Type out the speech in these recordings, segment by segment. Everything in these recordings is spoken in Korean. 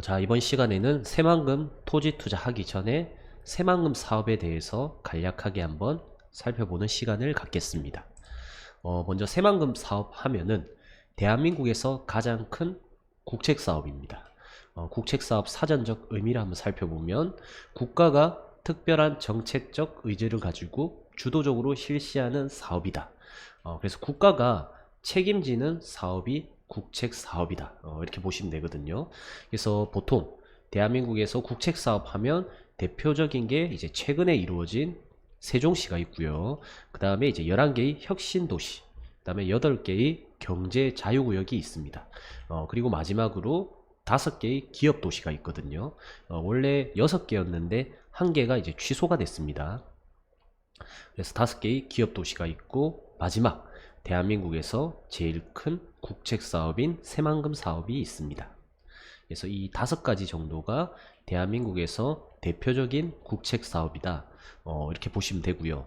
자, 이번 시간에는 새만금 토지 투자하기 전에 새만금 사업에 대해서 간략하게 한번 살펴보는 시간을 갖겠습니다. 먼저 새만금 사업 하면은 대한민국에서 가장 큰 국책사업입니다. 국책사업 사전적 의미를 한번 살펴보면 국가가 특별한 정책적 의지를 가지고 주도적으로 실시하는 사업이다. 그래서 국가가 책임지는 사업이 국책사업이다. 이렇게 보시면 되거든요. 그래서 보통 대한민국에서 국책사업 하면 대표적인 게 이제 최근에 이루어진 세종시가 있고요. 그 다음에 이제 11개의 혁신도시, 그 다음에 8개의 경제자유구역이 있습니다. 그리고 마지막으로 5개의 기업도시가 있거든요. 원래 6개였는데 1개가 이제 취소가 됐습니다. 그래서 5개의 기업도시가 있고, 마지막 대한민국에서 제일 큰 국책사업인 새만금 사업이 있습니다. 그래서 이 5가지 정도가 대한민국에서 대표적인 국책사업이다. 이렇게 보시면 되고요.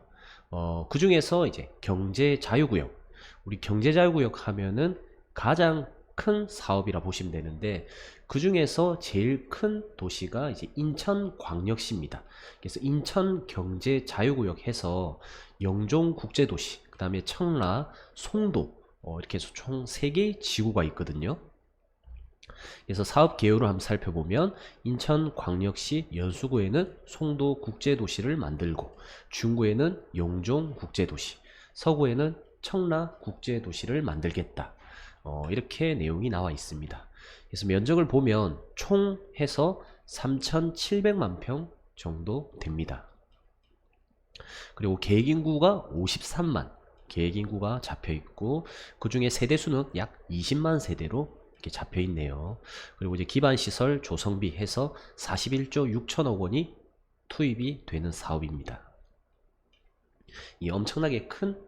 그 중에서 이제 경제자유구역, 우리 경제자유구역 하면은 가장 큰 사업이라 보시면 되는데, 그 중에서 제일 큰 도시가 이제 인천광역시입니다. 그래서 인천경제자유구역 해서 영종국제도시, 그 다음에 청라, 송도, 이렇게 해서 총 3개의 지구가 있거든요. 그래서 사업 개요를 한번 살펴보면 인천광역시 연수구에는 송도국제도시를 만들고, 중구에는 영종국제도시, 서구에는 청라국제도시를 만들겠다. 이렇게 내용이 나와 있습니다. 그래서 면적을 보면 총 해서 3,700만 평 정도 됩니다. 그리고 계획인구가 53만 계획인구가 잡혀있고, 그 중에 세대수는 약 20만 세대로 이렇게 잡혀있네요. 그리고 이제 기반시설 조성비 해서 41조 6천억 원이 투입이 되는 사업입니다. 이 엄청나게 큰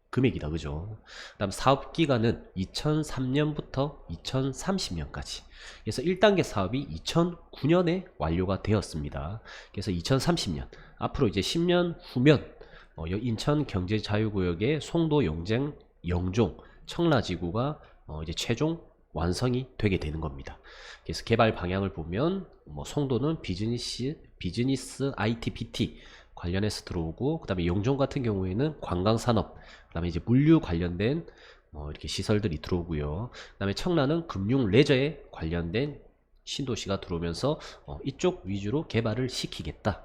금액이다, 그죠? 다음 사업기간은 2003년부터 2030년까지. 그래서 1단계 사업이 2009년에 완료가 되었습니다. 그래서 2030년, 앞으로 이제 10년 후면 인천경제자유구역의 송도, 영종, 청라지구가 이제 최종 완성이 되게 되는 겁니다. 그래서 개발 방향을 보면 송도는 비즈니스 IT, BT 관련해서 들어오고, 그 다음에 영종 같은 경우에는 관광산업, 그 다음에 이제 물류 관련된 이렇게 시설들이 들어오고요. 그 다음에 청라는 금융 레저에 관련된 신도시가 들어오면서 이쪽 위주로 개발을 시키겠다.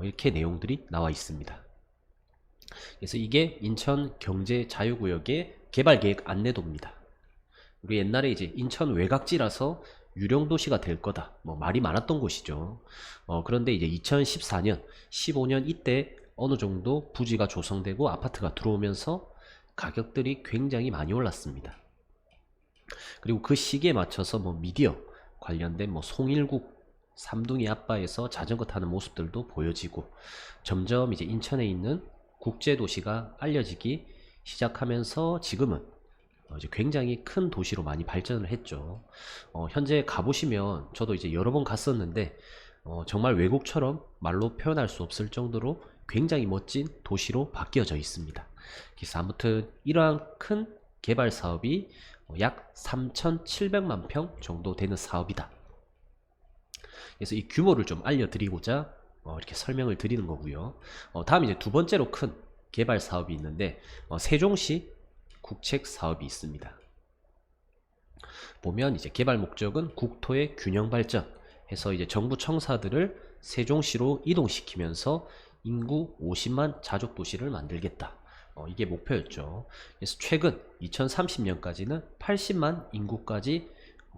이렇게 내용들이 나와 있습니다. 그래서 이게 인천경제자유구역의 개발계획 안내도입니다. 우리 옛날에 이제 인천 외곽지라서 유령도시가 될 거다, 말이 많았던 곳이죠. 그런데 이제 2014년, 15년 이때 어느 정도 부지가 조성되고 아파트가 들어오면서 가격들이 굉장히 많이 올랐습니다. 그리고 그 시기에 맞춰서 미디어 관련된 송일국, 삼둥이 아빠에서 자전거 타는 모습들도 보여지고, 점점 이제 인천에 있는 국제도시가 알려지기 시작하면서 지금은 이제 굉장히 큰 도시로 많이 발전을 했죠. 현재 가보시면, 저도 이제 여러 번 갔었는데 정말 외국처럼 말로 표현할 수 없을 정도로 굉장히 멋진 도시로 바뀌어져 있습니다. 그래서 아무튼 이러한 큰 개발 사업이 약 3,700만 평 정도 되는 사업이다. 그래서 이 규모를 좀 알려드리고자 이렇게 설명을 드리는 거고요. 다음 이제 두 번째로 큰 개발 사업이 있는데, 세종시 국책 사업이 있습니다. 보면 이제 개발 목적은 국토의 균형 발전 해서 이제 정부 청사들을 세종시로 이동시키면서 인구 50만 자족 도시를 만들겠다. 이게 목표였죠. 그래서 최근 2030년까지는 80만 인구까지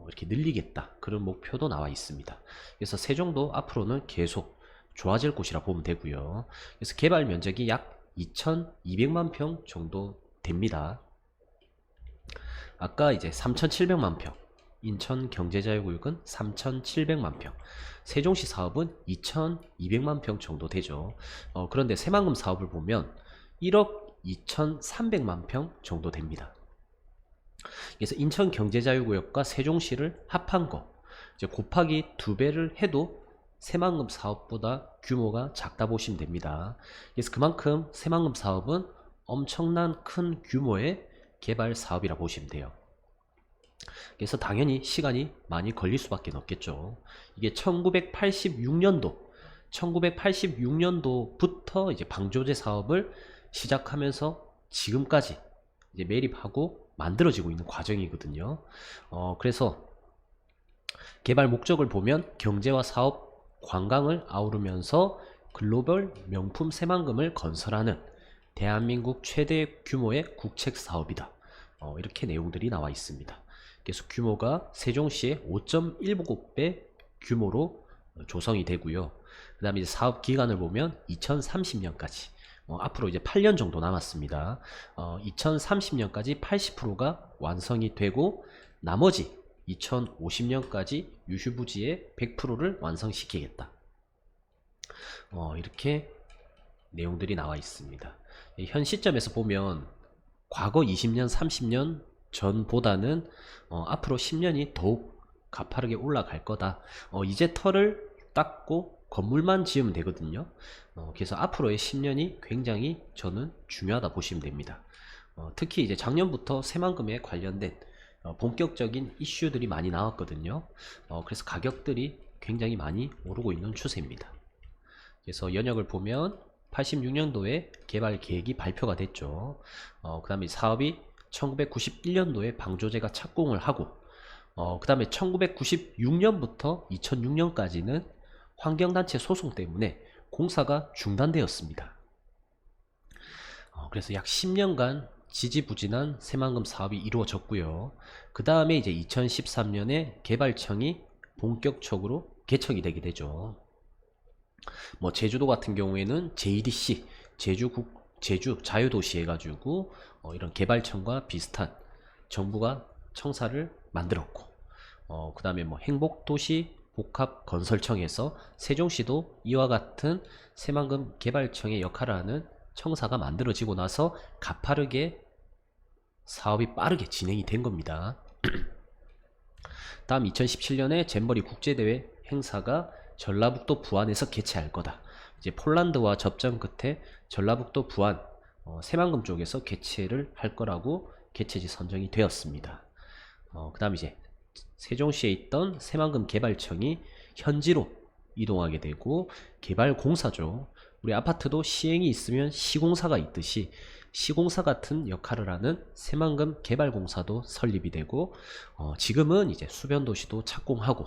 이렇게 늘리겠다, 그런 목표도 나와 있습니다. 그래서 세종도 앞으로는 계속 좋아질 곳이라 보면 되고요. 그래서 개발 면적이 약 2,200만 평 정도 됩니다. 아까 이제 3,700만 평, 인천경제자유구역은 3,700만 평, 세종시 사업은 2,200만 평 정도 되죠. 그런데 새만금 사업을 보면 1억 2,300만 평 정도 됩니다. 그래서 인천경제자유구역과 세종시를 합한 거 이제 곱하기 2배를 해도 새만금 사업보다 규모가 작다 보시면 됩니다. 그래서 그만큼 새만금 사업은 엄청난 큰 규모의 개발 사업이라 보시면 돼요. 그래서 당연히 시간이 많이 걸릴 수밖에 없겠죠. 이게 1986년도부터 이제 방조제 사업을 시작하면서 지금까지 이제 매립하고 만들어지고 있는 과정이거든요. 그래서 개발 목적을 보면 경제와 사업, 관광을 아우르면서 글로벌 명품 새만금을 건설하는 대한민국 최대 규모의 국책 사업이다. 이렇게 내용들이 나와 있습니다. 그래서 규모가 세종시의 5.19배 규모로 조성이 되고요. 그 다음에 이제 사업 기간을 보면 2030년까지 앞으로 이제 8년 정도 남았습니다. 2030년까지 80%가 완성이 되고 나머지 2050년까지 유휴부지의 100%를 완성시키겠다. 이렇게 내용들이 나와 있습니다. 현 시점에서 보면 과거 20년, 30년 전보다는 앞으로 10년이 더욱 가파르게 올라갈 거다. 이제 털을 닦고 건물만 지으면 되거든요. 그래서 앞으로의 10년이 굉장히 저는 중요하다 보시면 됩니다. 특히 이제 작년부터 새만금에 관련된 본격적인 이슈들이 많이 나왔거든요. 그래서 가격들이 굉장히 많이 오르고 있는 추세입니다. 그래서 연역을 보면 86년도에 개발 계획이 발표가 됐죠. 그 다음에 사업이 1991년도에 방조제가 착공을 하고 그 다음에 1996년부터 2006년까지는 환경단체 소송 때문에 공사가 중단되었습니다. 그래서 약 10년간 지지부진한 새만금 사업이 이루어졌고요. 그 다음에 이제 2013년에 개발청이 본격적으로 개청이 되게 되죠. 뭐 제주도 같은 경우에는 JDC 제주 자유도시 해가지고 이런 개발청과 비슷한 정부가 청사를 만들었고 그 다음에 뭐 행복도시 복합건설청에서 세종시도 이와 같은 새만금 개발청의 역할을 하는 청사가 만들어지고 나서 가파르게 사업이 빠르게 진행이 된 겁니다. 다음 2017년에 잼버리 국제대회 행사가 전라북도 부안에서 개최할 거다. 이제 폴란드와 접전 끝에 전라북도 부안 새만금 쪽에서 개최를 할 거라고 개최지 선정이 되었습니다. 그 다음 이제 세종시에 있던 새만금 개발청이 현지로 이동하게 되고 개발공사죠. 우리 아파트도 시행이 있으면 시공사가 있듯이 시공사 같은 역할을 하는 새만금 개발공사도 설립이 되고 지금은 이제 수변도시도 착공하고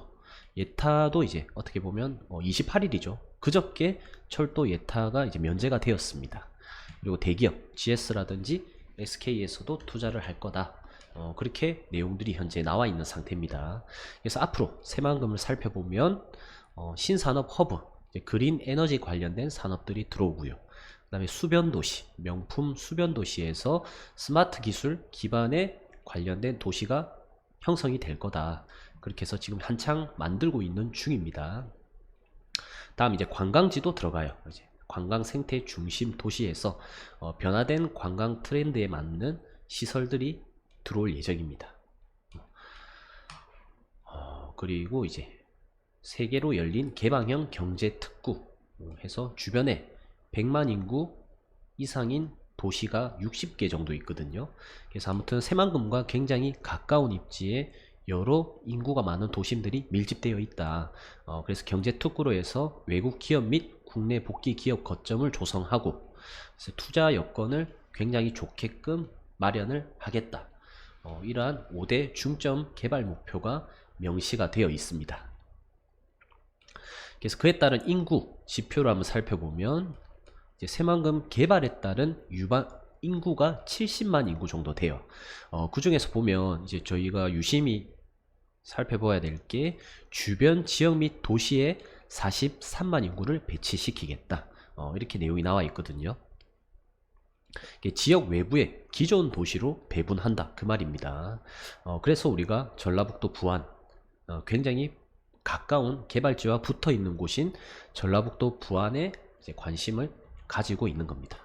예타도 이제 어떻게 보면 28일이죠. 그저께 철도 예타가 이제 면제가 되었습니다. 그리고 대기업 GS라든지 SK에서도 투자를 할 거다. 그렇게 내용들이 현재 나와 있는 상태입니다. 그래서 앞으로 새만금을 살펴보면 신산업 허브, 그린 에너지 관련된 산업들이 들어오고요. 그 다음에 수변도시, 명품 수변도시에서 스마트 기술 기반에 관련된 도시가 형성이 될 거다. 그렇게 해서 지금 한창 만들고 있는 중입니다. 다음 이제 관광지도 들어가요. 이제 관광 생태 중심 도시에서 변화된 관광 트렌드에 맞는 시설들이 들어올 예정입니다. 그리고 이제 세계로 열린 개방형 경제 특구 해서 주변에 100만 인구 이상인 도시가 60개 정도 있거든요. 그래서 아무튼 새만금과 굉장히 가까운 입지에 여러 인구가 많은 도심들이 밀집되어 있다. 그래서 경제 특구로 해서 외국 기업 및 국내 복귀 기업 거점을 조성하고 그래서 투자 여건을 굉장히 좋게끔 마련을 하겠다. 이러한 5대 중점 개발 목표가 명시가 되어 있습니다. 그래서 그에 따른 인구 지표를 한번 살펴보면 이제 새만금 개발에 따른 유반 인구가 70만 인구 정도 돼요. 그 중에서 보면 이제 저희가 유심히 살펴봐야 될 게 주변 지역 및 도시에 43만 인구를 배치시키겠다. 이렇게 내용이 나와 있거든요. 지역 외부의 기존 도시로 배분한다 그 말입니다. 그래서 우리가 전라북도 부안 굉장히 가까운 개발지와 붙어 있는 곳인 전라북도 부안에 이제 관심을 가지고 있는 겁니다.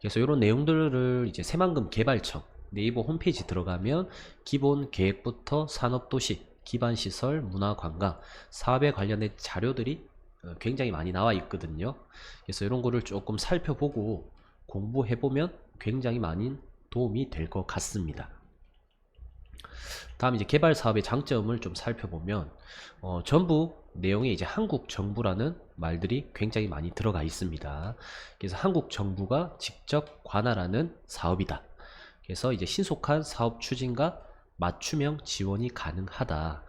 그래서 이런 내용들을 이제 새만금 개발청 네이버 홈페이지 들어가면 기본 계획부터 산업도시, 기반시설, 문화관광, 사업에 관련된 자료들이 굉장히 많이 나와 있거든요. 그래서 이런 거를 조금 살펴보고 공부해보면 굉장히 많은 도움이 될 것 같습니다. 다음 이제 개발 사업의 장점을 좀 살펴보면 전부 내용에 이제 한국 정부라는 말들이 굉장히 많이 들어가 있습니다. 그래서 한국 정부가 직접 관할하는 사업이다. 그래서 이제 신속한 사업 추진과 맞춤형 지원이 가능하다.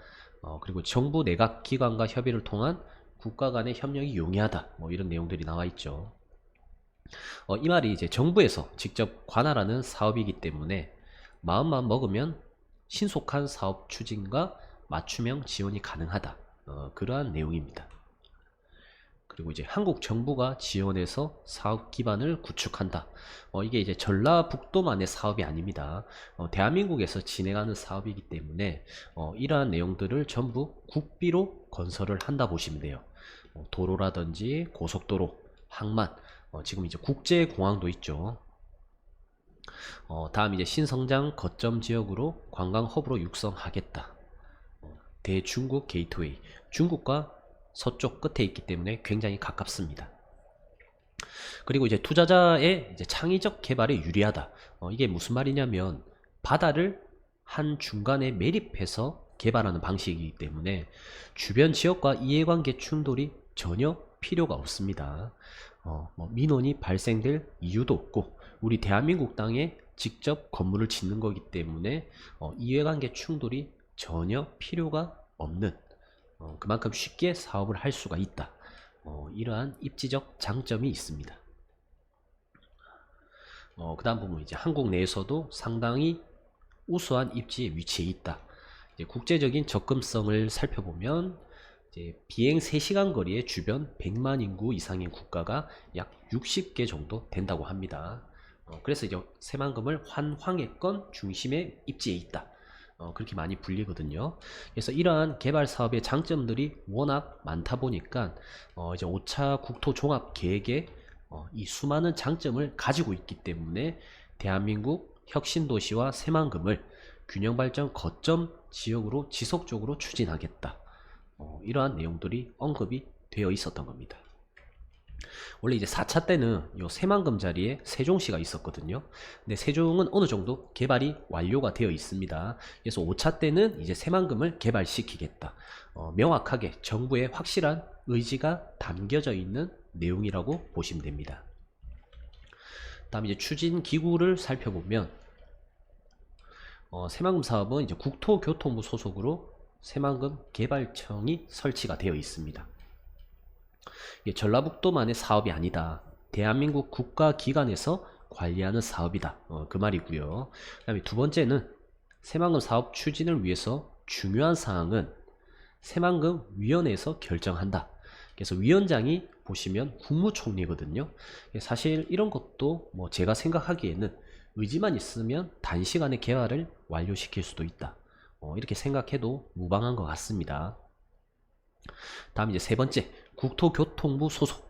그리고 정부 내각 기관과 협의를 통한 국가 간의 협력이 용이하다. 뭐 이런 내용들이 나와 있죠. 이 말이 이제 정부에서 직접 관할하는 사업이기 때문에 마음만 먹으면 신속한 사업 추진과 맞춤형 지원이 가능하다. 그러한 내용입니다. 그리고 이제 한국 정부가 지원해서 사업 기반을 구축한다. 이게 이제 전라북도만의 사업이 아닙니다. 대한민국에서 진행하는 사업이기 때문에 이러한 내용들을 전부 국비로 건설을 한다 보시면 돼요. 도로라든지 고속도로, 항만, 지금 이제 국제공항도 있죠. 다음 이제 신성장 거점 지역으로 관광 허브로 육성하겠다. 대중국 게이트웨이, 중국과 서쪽 끝에 있기 때문에 굉장히 가깝습니다. 그리고 이제 투자자의 이제 창의적 개발에 유리하다. 이게 무슨 말이냐면 바다를 한 중간에 매립해서 개발하는 방식이기 때문에 주변 지역과 이해관계 충돌이 전혀 필요가 없습니다. 민원이 발생될 이유도 없고 우리 대한민국 땅에 직접 건물을 짓는 거기 때문에 이해관계 충돌이 전혀 필요가 없는 그만큼 쉽게 사업을 할 수가 있다. 이러한 입지적 장점이 있습니다. 그 다음 부분 이제 한국 내에서도 상당히 우수한 입지에 위치해 있다. 이제 국제적인 접근성을 살펴보면 이제 비행 3시간 거리의 주변 100만 인구 이상의 국가가 약 60개 정도 된다고 합니다. 그래서 이제 새만금을 환황해권 중심에 입지해 있다. 그렇게 많이 불리거든요. 그래서 이러한 개발 사업의 장점들이 워낙 많다 보니까 이제 5차 국토 종합 계획에 이 수많은 장점을 가지고 있기 때문에 대한민국 혁신도시와 새만금을 균형발전 거점 지역으로 지속적으로 추진하겠다. 이러한 내용들이 언급이 되어 있었던 겁니다. 원래 이제 4차 때는 요 새만금 자리에 세종시가 있었거든요. 근데 세종은 어느 정도 개발이 완료가 되어 있습니다. 그래서 5차 때는 이제 새만금을 개발시키겠다. 명확하게 정부의 확실한 의지가 담겨져 있는 내용이라고 보시면 됩니다. 다음 이제 추진 기구를 살펴보면 새만금 사업은 이제 국토교통부 소속으로 새만금 개발청이 설치가 되어 있습니다. 이게 전라북도만의 사업이 아니다. 대한민국 국가기관에서 관리하는 사업이다. 그 말이고요. 그 다음에 두 번째는 새만금 사업 추진을 위해서 중요한 사항은 새만금 위원회에서 결정한다. 그래서 위원장이 보시면 국무총리거든요. 사실 이런 것도 뭐 제가 생각하기에는 의지만 있으면 단시간에 개발을 완료시킬 수도 있다. 이렇게 생각해도 무방한 것 같습니다. 다음 이제 세 번째, 국토교통부 소속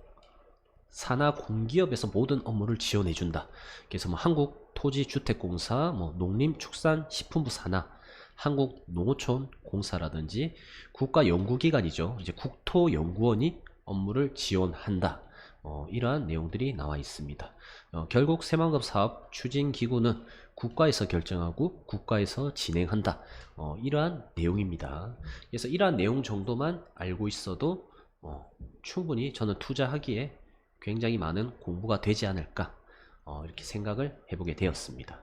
산하 공기업에서 모든 업무를 지원해준다. 그래서 뭐 한국토지주택공사, 뭐 농림축산식품부 산하, 한국농어촌공사라든지 국가연구기관이죠. 이제 국토연구원이 업무를 지원한다. 이러한 내용들이 나와 있습니다. 결국 새만금 사업 추진기구는 국가에서 결정하고 국가에서 진행한다. 이러한 내용입니다. 그래서 이러한 내용 정도만 알고 있어도 충분히 저는 투자하기에 굉장히 많은 공부가 되지 않을까 이렇게 생각을 해보게 되었습니다.